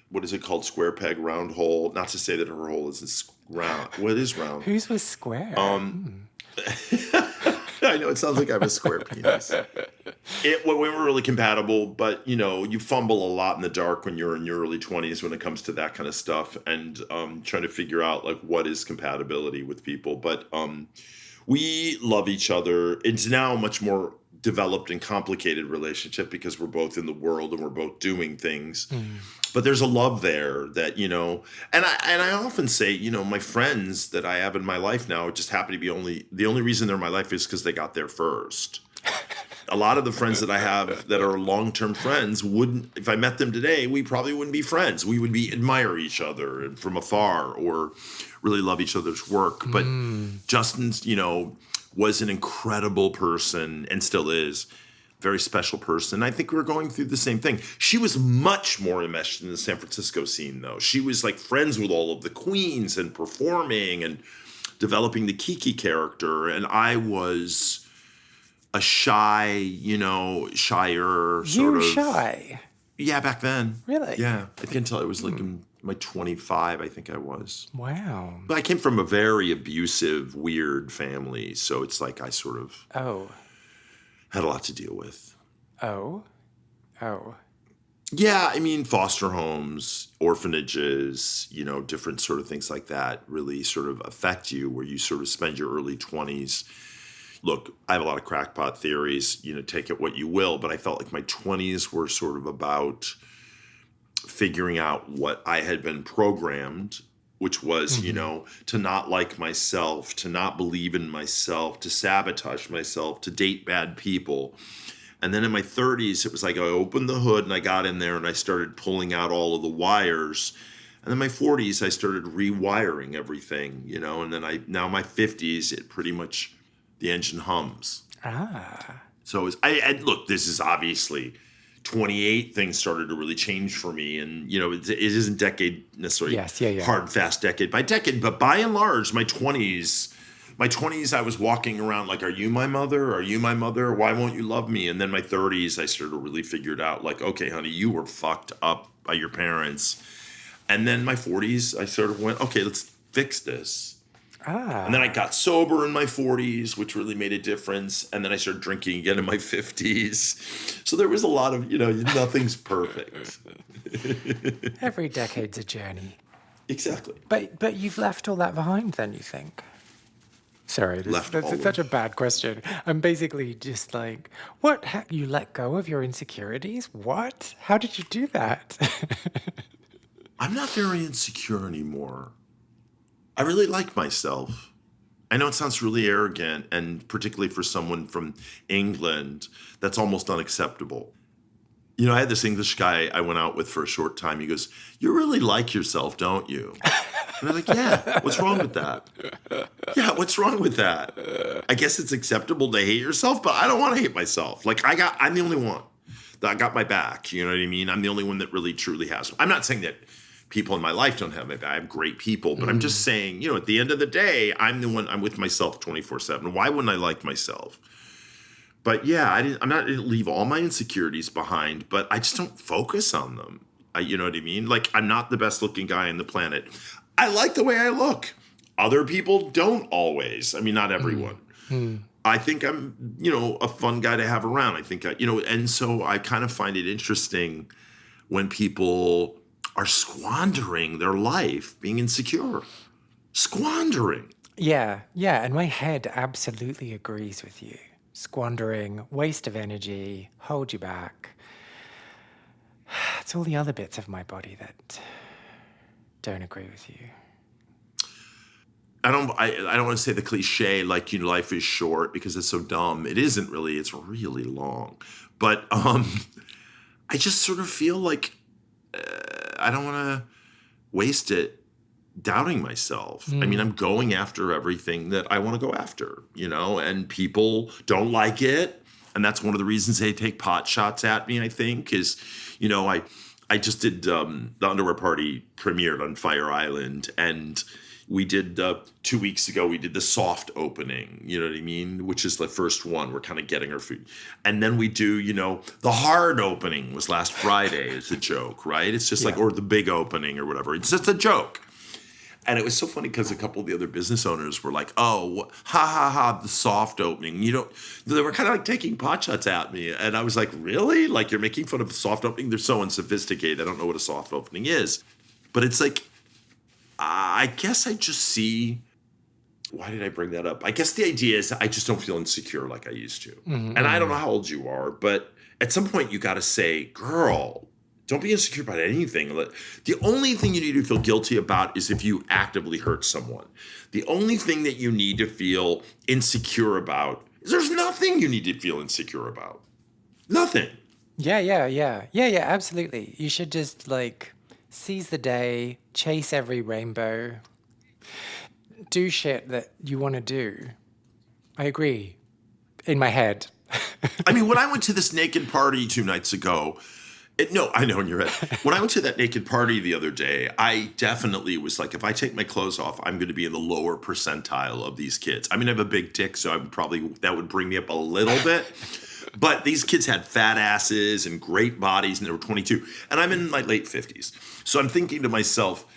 What is it called? Square peg, round hole. Not to say that her hole isn't round. What is round? Whose was square? I know it sounds like I have a square penis. We were really compatible, but you know, you fumble a lot in the dark when you're in your early 20s when it comes to that kind of stuff, and trying to figure out like what is compatibility with people. But we love each other. It's now a much more developed and complicated relationship because we're both in the world and we're both doing things. But there's a love there that, you know, and I often say, you know, my friends that I have in my life now just happen to be the only reason they're in my life is because they got there first. A lot of the friends that I have that are long-term friends wouldn't, if I met them today, we probably wouldn't be friends. We would admire each other and from afar or really love each other's work. But Justin's, you know, was an incredible person and still is. Very special person. I think we're going through the same thing. She was much more enmeshed in the San Francisco scene, though. She was like friends with all of the queens and performing and developing the Kiki character. And I was a shy, you know, shyer sort of. You were shy? Yeah, back then. Really? Yeah. I can tell I was like in my 25, I think I was. Wow. But I came from a very abusive, weird family. So it's like I sort of had a lot to deal with. Oh. Yeah, I mean, foster homes, orphanages, you know, different sort of things like that really sort of affect you where you sort of spend your early 20s. Look, I have a lot of crackpot theories, you know, take it what you will, but I felt like my 20s were sort of about figuring out what I had been programmed, which was, you know, to not like myself, to not believe in myself, to sabotage myself, to date bad people. And then in my 30s, it was like I opened the hood and I got in there and I started pulling out all of the wires. And then my 40s, I started rewiring everything, you know, and then now my 50s, it pretty much, the engine hums. So look, this is obviously 28, things started to really change for me. And, you know, it isn't decade necessarily hard, fast decade by decade. But by and large, my 20s, I was walking around like, are you my mother? Are you my mother? Why won't you love me? And then my 30s, I started to really figure it out. Like, okay, honey, you were fucked up by your parents. And then my 40s, I sort of went, okay, let's fix this. And then I got sober in my 40s, which really made a difference. And then I started drinking again in my 50s. So there was a lot of, you know, nothing's perfect. Every decade's a journey. Exactly. But you've left all that behind then, you think? Sorry, that's such a bad question. I'm basically just like, what? You let go of your insecurities? What? How did you do that? I'm not very insecure anymore. I really like myself. I know it sounds really arrogant, and particularly for someone from England, that's almost unacceptable. You know, I had this English guy I went out with for a short time. He goes, "You really like yourself, don't you?" And I'm like, "Yeah, what's wrong with that?" Yeah, what's wrong with that? I guess it's acceptable to hate yourself, but I don't want to hate myself. Like, I'm the only one that got my back. You know what I mean? I'm the only one that really truly has. I'm not saying that people in my life don't have my back. I have great people, but I'm just saying, you know, at the end of the day, I'm the one, I'm with myself 24/7. Why wouldn't I like myself? But yeah, I didn't leave all my insecurities behind, but I just don't focus on them. You know what I mean? Like, I'm not the best looking guy on the planet. I like the way I look. Other people don't always. I mean, not everyone. I think I'm, you know, a fun guy to have around. I think, you know, and so I kind of find it interesting when people are squandering their life being insecure. Squandering. Yeah, and my head absolutely agrees with you. Squandering, waste of energy, hold you back. It's all the other bits of my body that don't agree with you. I don't want to say the cliche, like, you know, life is short, because it's so dumb. It isn't really. It's really long. But I just sort of feel like I don't want to waste it doubting myself. I mean, I'm going after everything that I want to go after, and people don't like it. And that's one of the reasons they take pot shots at me, I think, is, I just did the underwear party premiered on Fire Island, and we did 2 weeks ago, we did the soft opening, you know what I mean? Which is the first one. We're kind of getting our food. And then we do, the hard opening was last Friday. It's a joke, right? It's just like, or the big opening or whatever. It's just a joke. And it was so funny because a couple of the other business owners were like, oh, ha, ha, ha, the soft opening. They were kind of like taking pot shots at me. And I was like, really? Like, you're making fun of the soft opening? They're so unsophisticated. I don't know what a soft opening is. But it's like, I guess I just see, why did I bring that up? I guess the idea is I just don't feel insecure like I used to. And I don't know how old you are, but at some point you got to say, girl, don't be insecure about anything. The only thing you need to feel guilty about is if you actively hurt someone. The only thing that you need to feel insecure about is there's nothing you need to feel insecure about. Nothing. Yeah, absolutely. You should just seize the day, chase every rainbow, do shit that you want to do. I agree. In my head. I mean, when I went to this naked party 2 nights ago, no, I know in your head. When I went to that naked party the other day, I definitely was like, if I take my clothes off, I'm going to be in the lower percentile of these kids. I mean, I have a big dick, so that would bring me up a little bit. But these kids had fat asses and great bodies, and they were 22. And I'm in my late 50s. So I'm thinking to myself,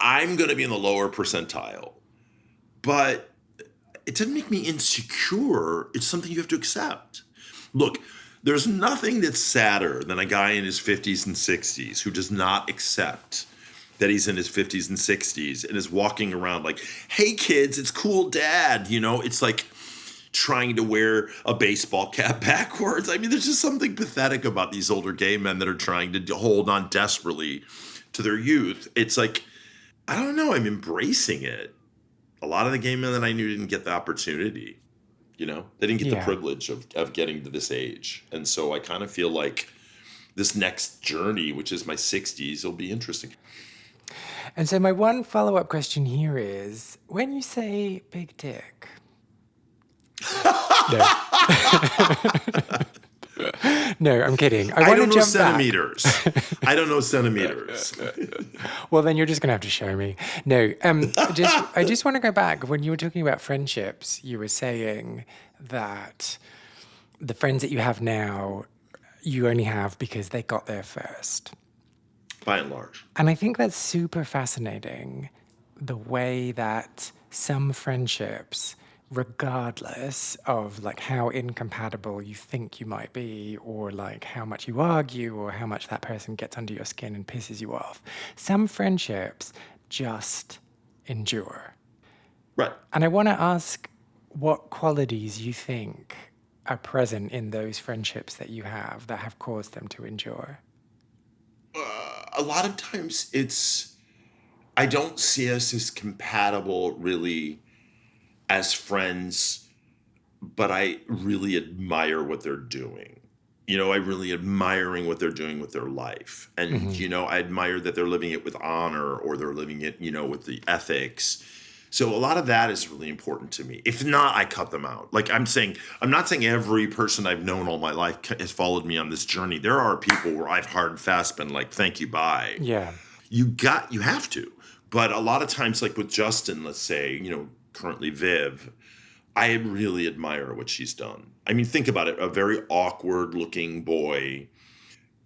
I'm going to be in the lower percentile. But it doesn't make me insecure. It's something you have to accept. Look, there's nothing that's sadder than a guy in his 50s and 60s who does not accept that he's in his 50s and 60s and is walking around like, hey, kids, it's cool, dad. It's like trying to wear a baseball cap backwards. I mean, there's just something pathetic about these older gay men that are trying to hold on desperately to their youth. It's like, I don't know, I'm embracing it. A lot of the gay men that I knew didn't get the opportunity. They didn't get the privilege of getting to this age. And so I kind of feel like this next journey, which is my 60s, will be interesting. And so my one follow-up question here is, when you say big dick... No. No, I'm kidding. I don't know centimeters. I don't know centimeters. Well, then you're just going to have to show me. No, I just want to go back. When you were talking about friendships, you were saying that the friends that you have now, you only have because they got there first. By and large. And I think that's super fascinating, the way that some friendships, regardless of how incompatible you think you might be, or how much you argue, or how much that person gets under your skin and pisses you off, some friendships just endure. Right. And I want to ask what qualities you think are present in those friendships that you have that have caused them to endure. A lot of times I don't see us as compatible really as friends, but I really admire what they're doing. I really admiring what they're doing with their life. And, I admire that they're living it with honor, or they're living it, with the ethics. So a lot of that is really important to me. If not, I cut them out. I'm not saying every person I've known all my life has followed me on this journey. There are people where I've hard and fast been like, thank you, bye. Yeah. You have to. But a lot of times, like with Justin, let's say, currently Viv, I really admire what she's done. I mean, think about it. A very awkward looking boy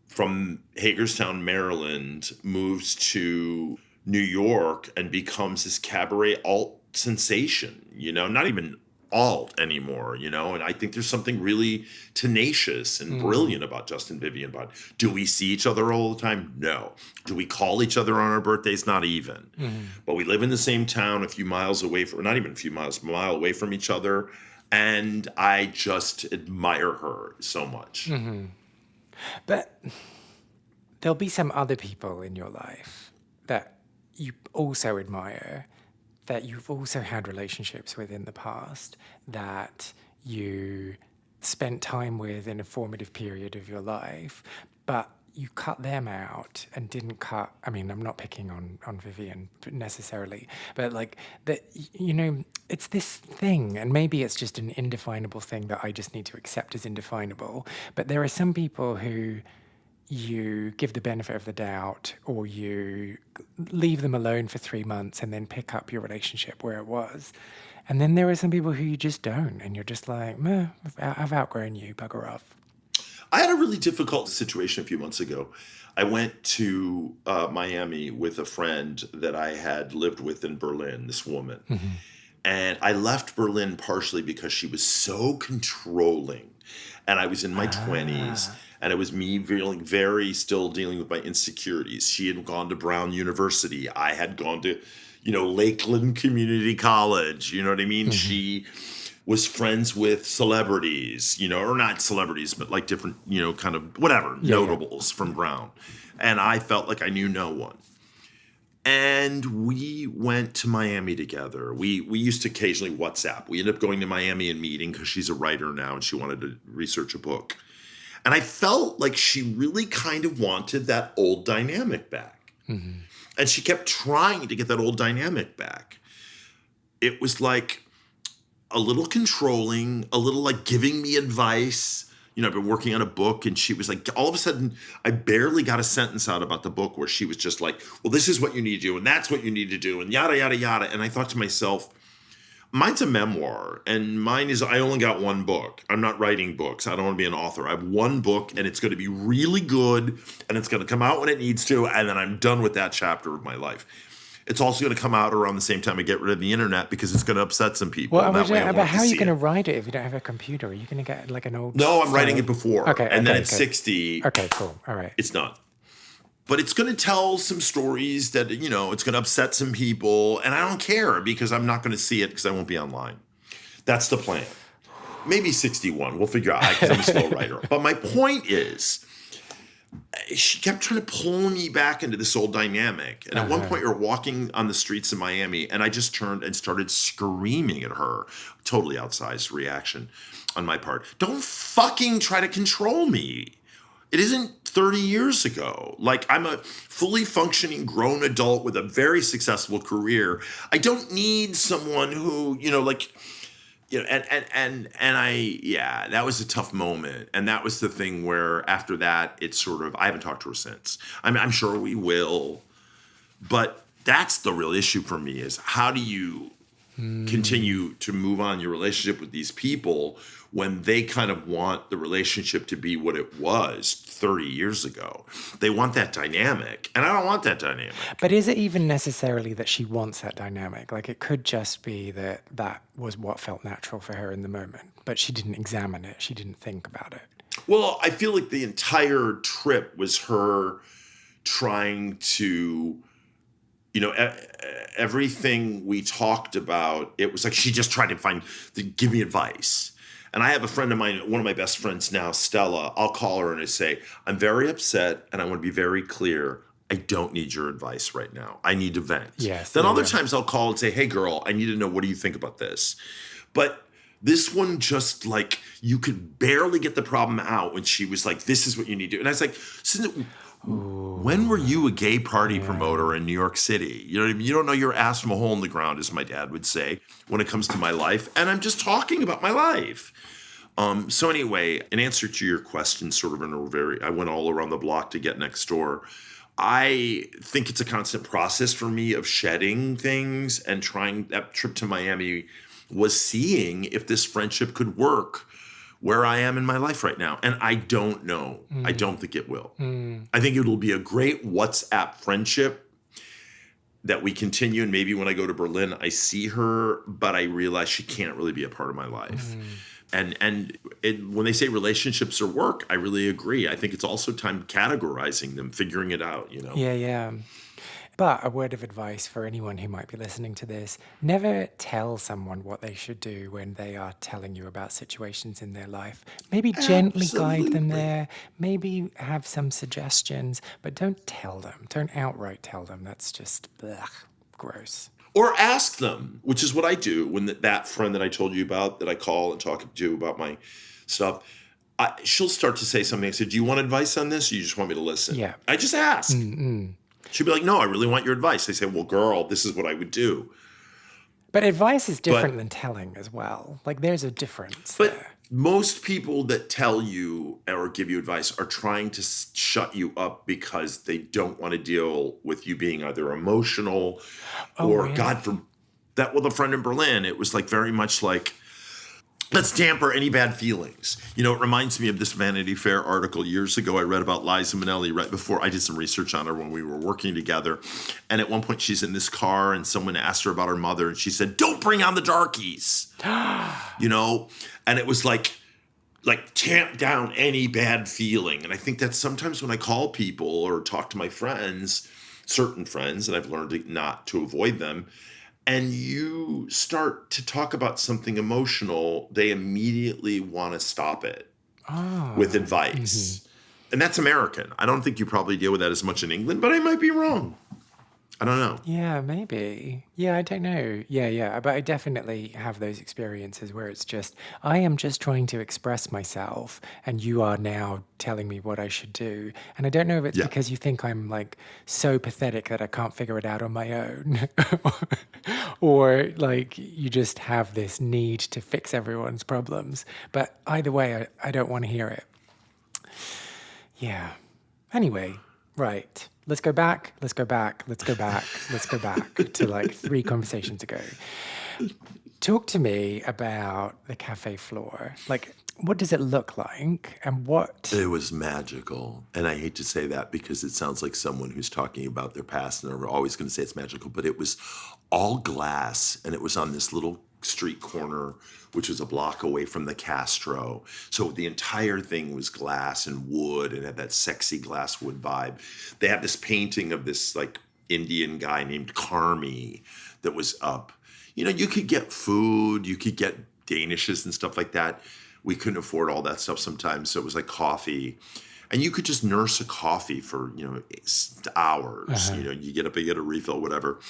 from Hagerstown, Maryland, moves to New York and becomes this cabaret alt sensation, not even alt anymore, and I think there's something really tenacious and brilliant about Justin Vivian Bond. Do we see each other all the time? No. Do we call each other on our birthdays? Not even. But we live in the same town, a few miles away from, not even a few miles, a mile away from each other, and I just admire her so much. But there'll be some other people in your life that you also admire, that you've also had relationships with in the past, that you spent time with in a formative period of your life, but you cut them out and didn't cut, I mean, I'm not picking on Vivian necessarily, but like that, it's this thing, and maybe it's just an indefinable thing that I just need to accept as indefinable. But there are some people who you give the benefit of the doubt, or you leave them alone for 3 months and then pick up your relationship where it was. And then there are some people who you just don't, and you're just like, meh, I've outgrown you, bugger off. I had a really difficult situation a few months ago. I went to Miami with a friend that I had lived with in Berlin, this woman. And I left Berlin partially because she was so controlling. And I was in my 20s, and it was me feeling very still dealing with my insecurities. She had gone to Brown University. I had gone to, Lakeland Community College. You know what I mean? She was friends with celebrities, or not celebrities, but like different, kind of whatever, notables from Brown. And I felt like I knew no one. And we went to Miami together. We used to occasionally WhatsApp. We ended up going to Miami and meeting because she's a writer now and she wanted to research a book. And I felt like she really kind of wanted that old dynamic back. And she kept trying to get that old dynamic back. It was like a little controlling, a little like giving me advice. I've been working on a book, and she was like, all of a sudden, I barely got a sentence out about the book where she was just like, well, this is what you need to do, and that's what you need to do, and yada, yada, yada. And I thought to myself, mine's a memoir, and mine is, I only got one book. I'm not writing books. I don't want to be an author. I have one book, and it's going to be really good, and it's going to come out when it needs to, and then I'm done with that chapter of my life. It's also going to come out around the same time I get rid of the internet because it's going to upset some people. Well, but how are you going to write it if you don't have a computer? Are you going to get like an old... No, I'm writing it before. Okay. And then at 60... Okay, cool. All right. It's done. But it's going to tell some stories that, it's going to upset some people. And I don't care because I'm not going to see it because I won't be online. That's the plan. Maybe 61. We'll figure out because I'm a slow writer. But my point is... she kept trying to pull me back into this old dynamic. And at one point, we were walking on the streets of Miami, and I just turned and started screaming at her. Totally outsized reaction on my part. Don't fucking try to control me. It isn't 30 years ago. Like, I'm a fully functioning grown adult with a very successful career. I don't need someone who, that was a tough moment. And that was the thing where after that, it's sort of, I haven't talked to her since. I'm sure we will. But that's the real issue for me is how do you continue to move on your relationship with these people when they kind of want the relationship to be what it was 30 years ago. They want that dynamic, and I don't want that dynamic. But is it even necessarily that she wants that dynamic? Like, it could just be that that was what felt natural for her in the moment, but she didn't examine it. She didn't think about it. Well, I feel like the entire trip was her trying to, everything we talked about, it was like she just tried to give me advice. And I have a friend of mine, one of my best friends now, Stella. I'll call her and I say, I'm very upset and I want to be very clear. I don't need your advice right now. I need to vent. Yes. Then other times I'll call and say, hey, girl, I need to know, what do you think about this? But this one just like, you could barely get the problem out when she was like, this is what you need to do. And I was like, when were you a gay party promoter in New York City? You know what I mean? You don't know your ass from a hole in the ground, as my dad would say, when it comes to my life. And I'm just talking about my life. So anyway, in answer to your question, sort of I went all around the block to get next door. I think it's a constant process for me of shedding things and trying. That trip to Miami was seeing if this friendship could work where I am in my life right now. And I don't know. I don't think it will. I think it'll be a great WhatsApp friendship that we continue. And maybe when I go to Berlin, I see her, but I realize she can't really be a part of my life. And when they say relationships are work, I really agree. I think it's also time categorizing them, figuring it out, Yeah. But a word of advice for anyone who might be listening to this, never tell someone what they should do when they are telling you about situations in their life. Maybe gently guide them there, maybe have some suggestions, but don't tell them. Don't outright tell them. That's just gross. Or ask them, which is what I do when that friend that I told you about, that I call and talk to about my stuff, she'll start to say something. I said, do you want advice on this? Or you just want me to listen? Yeah. I just ask. She'll be like, no, I really want your advice. I say, well, girl, this is what I would do. But advice is different than telling as well. Like there's a difference But there. most people that tell you or give you advice are trying to shut you up because they don't want to deal with you being either emotional or really? God for that with a friend in Berlin. It was like very much like, let's damper any bad feelings. You know, it reminds me of this Vanity Fair article years ago I read about Liza Minnelli right before I did some research on her when we were working together. And at one point she's in this car and someone asked her about her mother and she said, don't bring on the darkies. You know? And it was like tamp down any bad feeling. And I think that sometimes when I call people or talk to my friends, certain friends, and I've learned not to avoid them, and you start to talk about something emotional, they immediately want to stop it with advice. And that's American. I don't think you probably deal with that as much in England, but I might be wrong. I don't know. Yeah, maybe. Yeah, I don't know. Yeah. But I definitely have those experiences where it's just, I am just trying to express myself and you are now telling me what I should do. And I don't know if it's Yeah. because you think I'm like so pathetic that I can't figure it out on my own. Or like you just have this need to fix everyone's problems. But either way, I don't want to hear it. Yeah. Anyway, right. Let's go back to like 3 conversations ago. Talk to me about the Cafe Flore. Like, what does it look like and what? It was magical. And I hate to say that because it sounds like someone who's talking about their past and they're always going to say it's magical, but it was all glass and it was on this little street corner, which was a block away from the Castro. So the entire thing was glass and wood and had that sexy glass wood vibe. They had this painting of this like Indian guy named Carmi that was up. You know, you could get food, you could get Danishes and stuff like that. We couldn't afford all that stuff sometimes. So it was like coffee. And you could just nurse a coffee for, hours. You know, you get up and get a refill, whatever.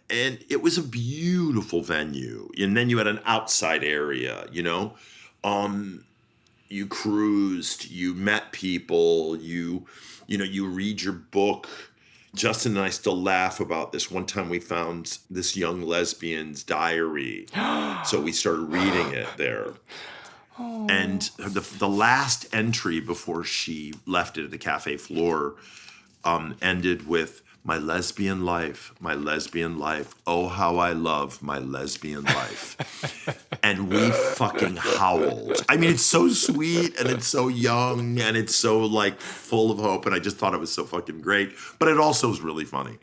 And it was a beautiful venue. And then you had an outside area, you cruised, you met people, you read your book. Justin and I still laugh about this. One time we found this young lesbian's diary. So we started reading it there. And the last entry before she left it at the Cafe Flore ended with, my lesbian life, oh, how I love my lesbian life. And we fucking howled. I mean, it's so sweet and it's so young and it's so like full of hope. And I just thought it was so fucking great. But it also was really funny.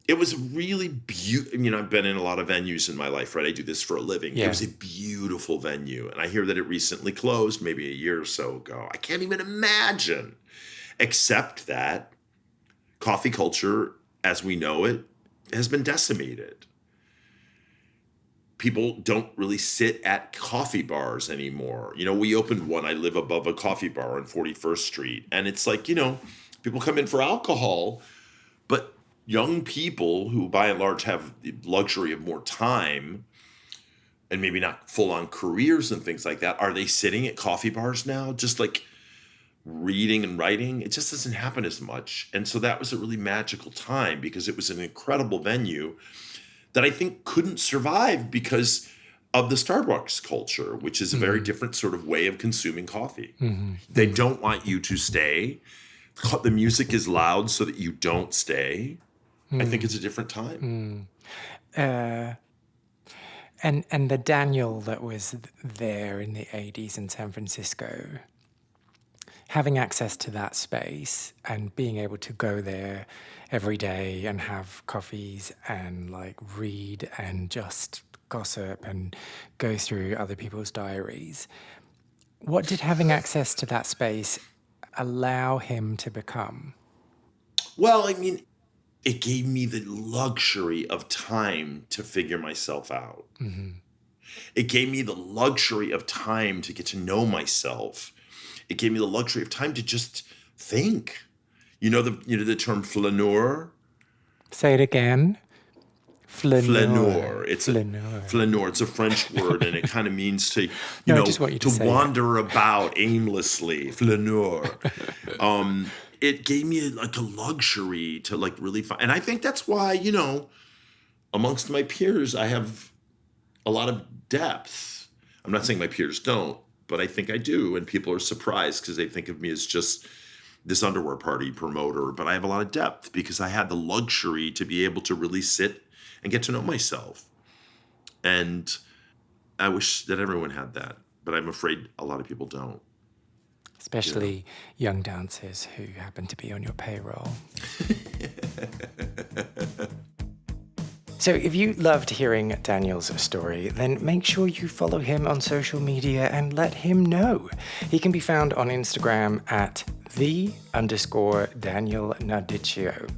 It was really beautiful. I've been in a lot of venues in my life, right? I do this for a living. Yeah. It was a beautiful venue. And I hear that it recently closed maybe a year or so ago. I can't even imagine, except that coffee culture, as we know it, has been decimated. People don't really sit at coffee bars anymore. We opened one. I live above a coffee bar on 41st Street. And it's like, people come in for alcohol, but young people who by and large have the luxury of more time and maybe not full-on careers and things like that, are they sitting at coffee bars now? Just like reading and writing, it just doesn't happen as much. And so that was a really magical time because it was an incredible venue that I think couldn't survive because of the Starbucks culture, which is a very different sort of way of consuming coffee. They don't want you to stay. The music is loud so that you don't stay. I think it's a different time. And the Daniel that was there in the 80s in San Francisco, having access to that space and being able to go there every day and have coffees and like read and just gossip and go through other people's diaries. What did having access to that space allow him to become? Well, I mean, it gave me the luxury of time to figure myself out. It gave me the luxury of time to get to know myself. It gave me the luxury of time to just think. The term flaneur? Say it again. Flaneur. Flaneur. Flaneur. It's a French word, and it kind of means to, No, I just want you to say wander about aimlessly. Flaneur. It gave me like a luxury to like really find, and I think that's why, amongst my peers, I have a lot of depth. I'm not saying my peers don't, but I think I do, and people are surprised because they think of me as just this underwear party promoter, but I have a lot of depth because I had the luxury to be able to really sit and get to know myself. And I wish that everyone had that, but I'm afraid a lot of people don't. Especially young dancers who happen to be on your payroll. So if you loved hearing Daniel's story, then make sure you follow him on social media and let him know. He can be found on Instagram at _Daniel Nardicio.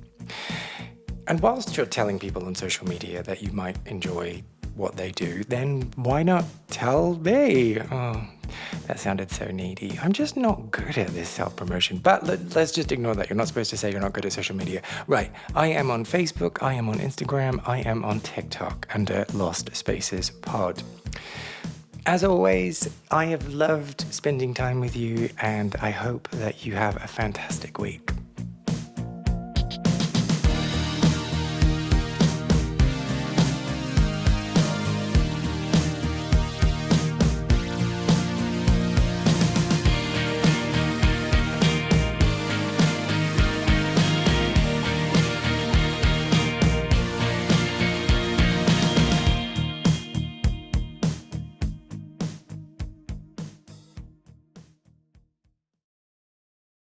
And whilst you're telling people on social media that you might enjoy what they do, then why not tell me? Oh, that sounded so needy. I'm just not good at this self-promotion. But let's just ignore that. You're not supposed to say you're not good at social media. Right. I am on Facebook. I am on Instagram. I am on TikTok under Lost Spaces Pod. As always, I have loved spending time with you, and I hope that you have a fantastic week.